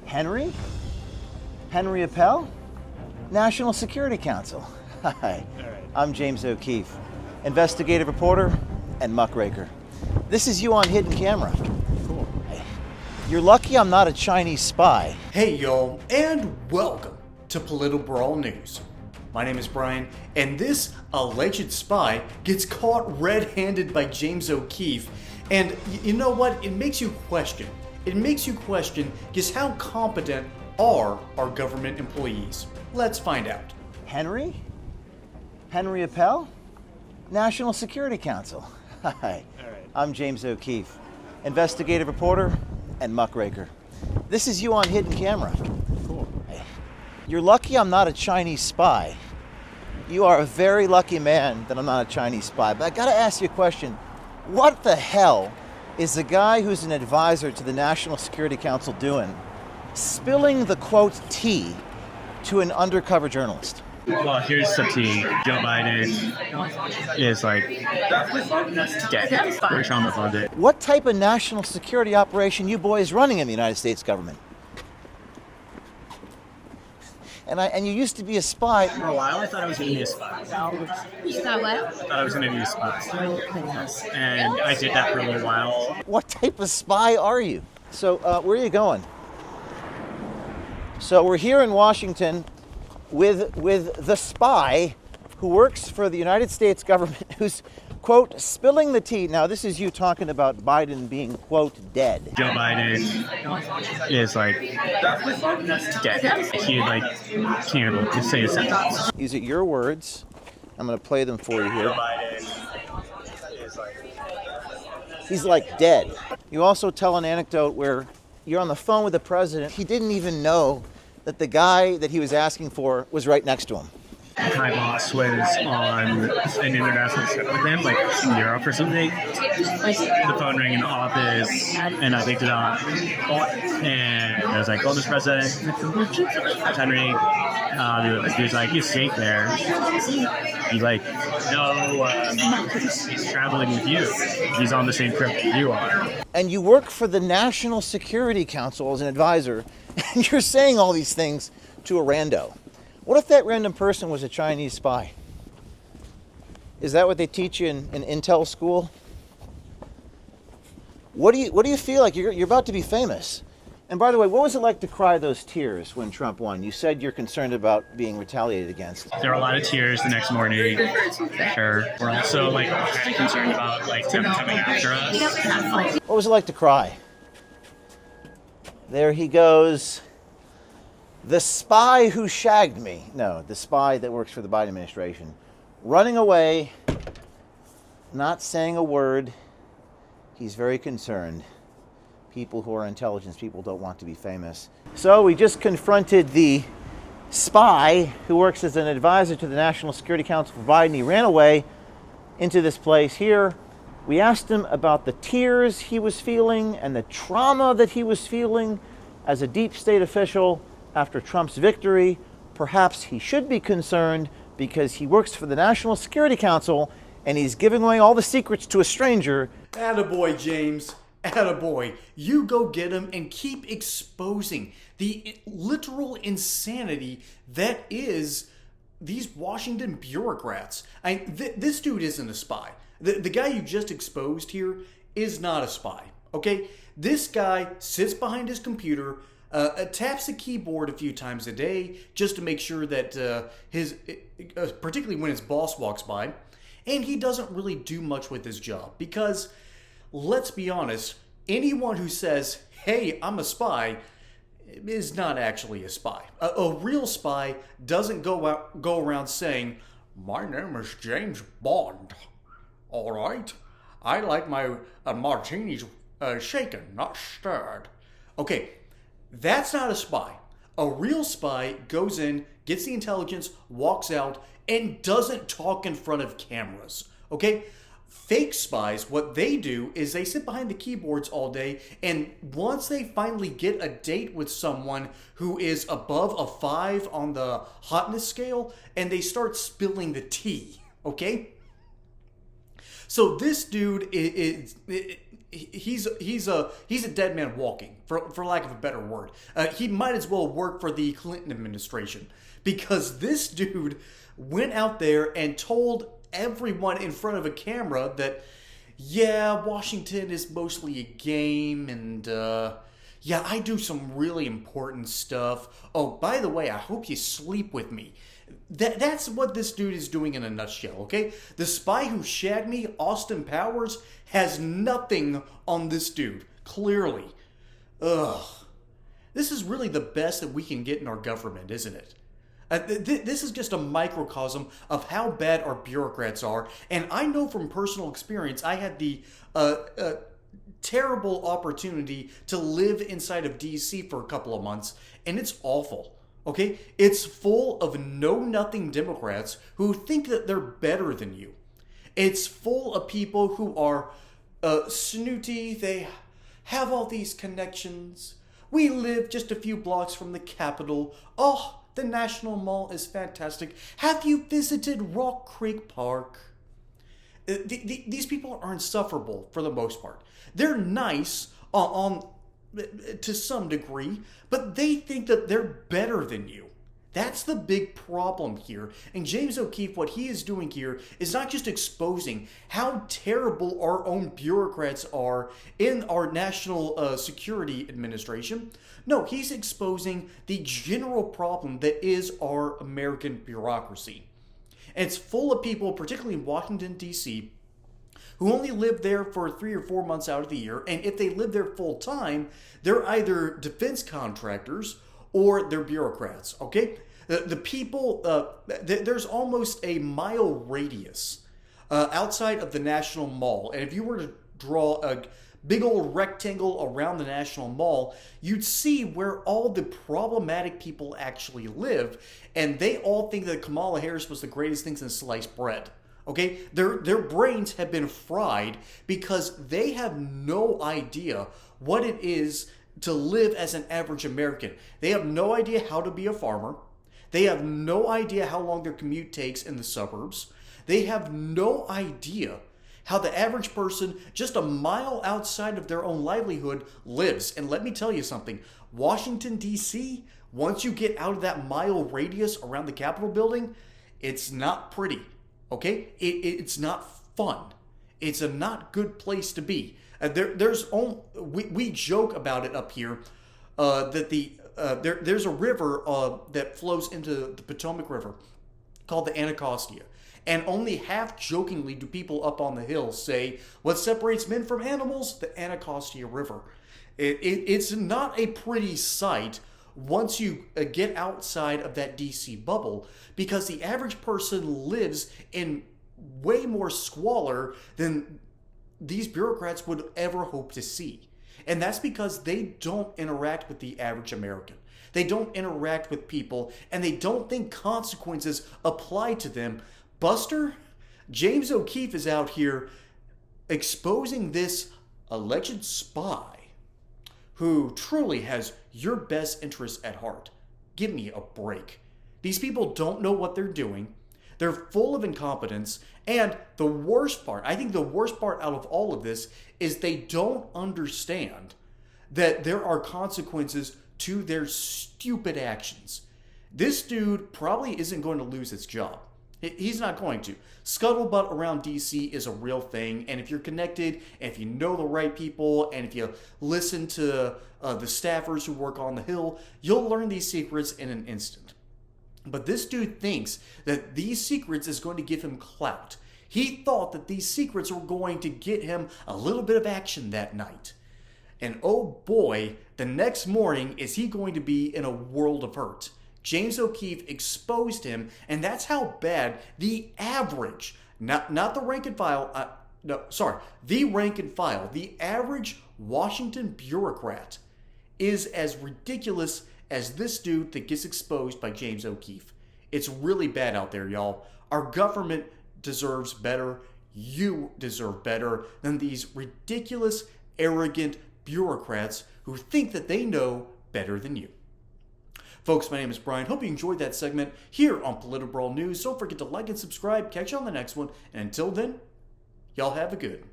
Henry? Henry Appel? National Security Council. Hi, I'm James O'Keefe, investigative reporter and muckraker. This is you on hidden camera. Cool. You're lucky I'm not a Chinese spy. Hey y'all, and welcome to Political Brawl News. My name is Brian, and this alleged spy gets caught red-handed by James O'Keefe. And you know what? It makes you question. It makes you question just how competent are our government employees. Let's find out. Henry? Henry Appel? National Security Council. Hi, I'm James O'Keefe, investigative reporter and muckraker. This is you on hidden camera. Cool. You're lucky I'm not a Chinese spy. You are a very lucky man that I'm not a Chinese spy. But I gotta ask you a question. What the hell is the guy who's an advisor to the National Security Council doing, spilling the quote tea to an undercover journalist? Well, here's the tea. Joe Biden is dead. We're trauma funded. What type of national security operation you boys running in the United States government? And you used to be a spy. For a while, I thought I was going to be a spy. You thought what? I thought I was going to be a spy. And I did that for a little while. What type of spy are you? So, where are you going? So we're here in Washington with the spy who works for the United States government, who's, quote, spilling the tea. Now, this is you talking about Biden being, quote, dead. Joe Biden is dead. He can't even say a sentence. These are your words. I'm going to play them for you here. Joe Biden is He's dead. You also tell an anecdote where you're on the phone with the president. He didn't even know that the guy that he was asking for was right next to him. My boss was on an international trip with him, in Europe or something. The phone rang in the office, and I picked it up. And I was like, "Oh, Mr. President, Henry." He was like, "He's safe there." He's like, "No, he's traveling with you. He's on the same trip that you are." And you work for the National Security Council as an advisor, and you're saying all these things to a rando. What if that random person was a Chinese spy? Is that what they teach you in intel school? What do you feel like? You're about to be famous. And by the way, what was it like to cry those tears when Trump won? You said you're concerned about being retaliated against. There were a lot of tears the next morning. Sure. We're also concerned about them coming after us. What was it like to cry? There he goes. The spy who shagged me. No, the spy that works for the Biden administration. Running away, not saying a word. He's very concerned. People who are intelligence people don't want to be famous. So we just confronted the spy who works as an advisor to the National Security Council for Biden. He ran away into this place here. We asked him about the tears he was feeling and the trauma that he was feeling as a deep state official after Trump's victory. Perhaps he should be concerned because he works for the National Security Council and he's giving away all the secrets to a stranger. Attaboy, James. Attaboy. You go get him and keep exposing the literal insanity that is these Washington bureaucrats. This dude isn't a spy. The guy you just exposed here is not a spy, okay? This guy sits behind his computer, taps the keyboard a few times a day just to make sure that particularly when his boss walks by, and he doesn't really do much with his job because, let's be honest, anyone who says, "Hey, I'm a spy," is not actually a spy. A real spy doesn't go around saying, "My name is James Bond. All right, I like my martinis shaken, not stirred." Okay. That's not a spy. A real spy goes in, gets the intelligence, walks out, and doesn't talk in front of cameras. Okay? Fake spies, what they do is they sit behind the keyboards all day, and once they finally get a date with someone who is above a 5 on the hotness scale, and they start spilling the tea. Okay? So this dude he's a dead man walking, for lack of a better word. He might as well work for the Clinton administration, because this dude went out there and told everyone in front of a camera that, yeah, Washington is mostly a game, and yeah, I do some really important stuff. Oh, by the way, I hope you sleep with me. That's what this dude is doing in a nutshell, okay? The spy who shagged me, Austin Powers, has nothing on this dude, clearly. Ugh. This is really the best that we can get in our government, isn't it? This is just a microcosm of how bad our bureaucrats are. And I know from personal experience, I had the terrible opportunity to live inside of D.C. for a couple of months, and it's awful. Okay? It's full of know-nothing Democrats who think that they're better than you. It's full of people who are snooty. They have all these connections. We live just a few blocks from the Capitol. Oh, the National Mall is fantastic. Have you visited Rock Creek Park? These people are insufferable for the most part. They're nice to some degree, but they think that they're better than you. That's the big problem here. And James O'Keefe, what he is doing here is not just exposing how terrible our own bureaucrats are in our National Security Administration. No, he's exposing the general problem that is our American bureaucracy. And it's full of people, particularly in Washington, D.C., who only live there for 3 or 4 months out of the year. And if they live there full time, they're either defense contractors or they're bureaucrats, okay? The people, there's almost a mile radius outside of the National Mall. And if you were to draw a big old rectangle around the National Mall, you'd see where all the problematic people actually live. And they all think that Kamala Harris was the greatest thing since sliced bread. Okay, their brains have been fried because they have no idea what it is to live as an average American. They have no idea how to be a farmer. They have no idea how long their commute takes in the suburbs. They have no idea how the average person just a mile outside of their own livelihood lives. And let me tell you something, Washington, D.C., once you get out of that mile radius around the Capitol building, it's not pretty. Okay, it's not fun. It's a not good place to be. We joke about it up here that there's a river that flows into the Potomac River called the Anacostia, and only half jokingly do people up on the hill say, "What separates men from animals? The Anacostia River." It's not a pretty sight once you get outside of that DC bubble, because the average person lives in way more squalor than these bureaucrats would ever hope to see. And that's because they don't interact with the average American. They don't interact with people, and they don't think consequences apply to them. Buster, James O'Keefe is out here exposing this alleged spy who truly has your best interests at heart. Give me a break. These people don't know what they're doing. They're full of incompetence. And the worst part, I think the worst part out of all of this, is they don't understand that there are consequences to their stupid actions. This dude probably isn't going to lose his job. He's not going to. Scuttlebutt around DC is a real thing, and if you're connected, and if you know the right people, and if you listen to the staffers who work on the Hill, you'll learn these secrets in an instant. But this dude thinks that these secrets is going to give him clout. He thought that these secrets were going to get him a little bit of action that night. And oh boy, the next morning is he going to be in a world of hurt. James O'Keefe exposed him, and that's how bad the average, not the rank and file, the rank and file, the average Washington bureaucrat is as ridiculous as this dude that gets exposed by James O'Keefe. It's really bad out there, y'all. Our government deserves better. You deserve better than these ridiculous, arrogant bureaucrats who think that they know better than you. Folks, my name is Brian. Hope you enjoyed that segment here on Politibrawl News. Don't forget to like and subscribe. Catch you on the next one. And until then, y'all have a good